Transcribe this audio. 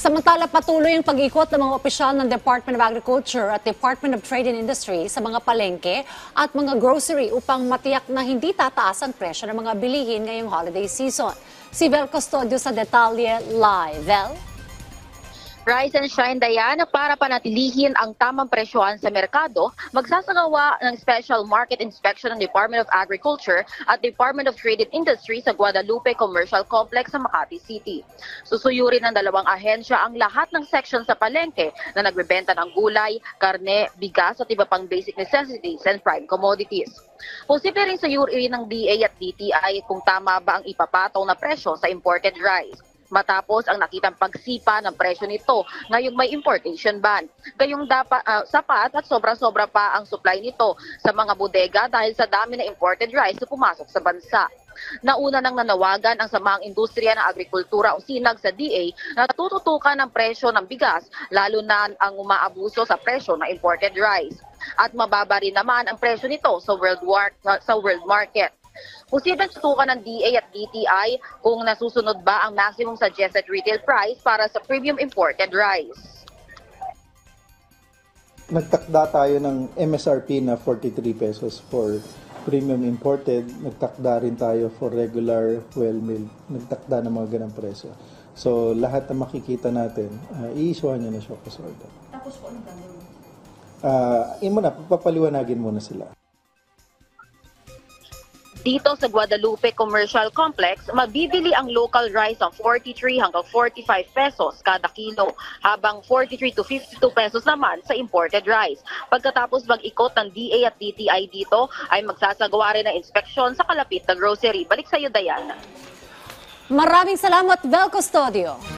Samantala, patuloy ang pag-ikot ng mga opisyal ng Department of Agriculture at Department of Trade and Industry sa mga palengke at mga grocery upang matiyak na hindi tataas ang presyo ng mga bilihin ngayong holiday season. Si Vel Custodio sa detalye live. Vel? Rise and shine, Dayan, para panatilihin ang tamang presyohan sa merkado, magsasagawa ng special market inspection ng Department of Agriculture at Department of Trade and Industry sa Guadalupe Commercial Complex sa Makati City. Susuyurin ng dalawang ahensya ang lahat ng section sa palengke na nagbebenta ng gulay, karne, bigas at iba pang basic necessities and prime commodities. Posible rin suyurin ng DA at DTI kung tama ba ang ipapataw na presyo sa imported rice. Matapos ang nakitang pagsipa ng presyo nito ngayong may importation ban. Gayong sapat at sobra-sobra pa ang supply nito sa mga bodega dahil sa dami na imported rice na pumasok sa bansa. Nauna nang nanawagan ang samahang industriya ng agrikultura o SINAG sa DA na tututukan ng presyo ng bigas lalo na ang umaabuso sa presyo ng imported rice. At mababa rin naman ang presyo nito sa world market. Posibleng tutukan ng DA at DTI kung nasusunod ba ang maximum suggested retail price para sa premium imported rice. Nagtakda tayo ng MSRP na 43 pesos for premium imported. Nagtakda rin tayo for regular well milled. Nagtakda ng mga ganang presyo. So lahat na makikita natin, i-issuehan nyo na siya sa order. Tapos po anong gagawin? Papaliwanagin muna sila. Dito sa Guadalupe Commercial Complex, mabibili ang local rice ng 43 hanggang 45 pesos kada kilo, habang 43 to 52 pesos naman sa imported rice. Pagkatapos mag-ikot ng DA at DTI dito, ay magsasagawa rin ng inspeksyon sa kalapit na grocery. Balik sa iyo, Diana. Maraming salamat, Vel Custodio.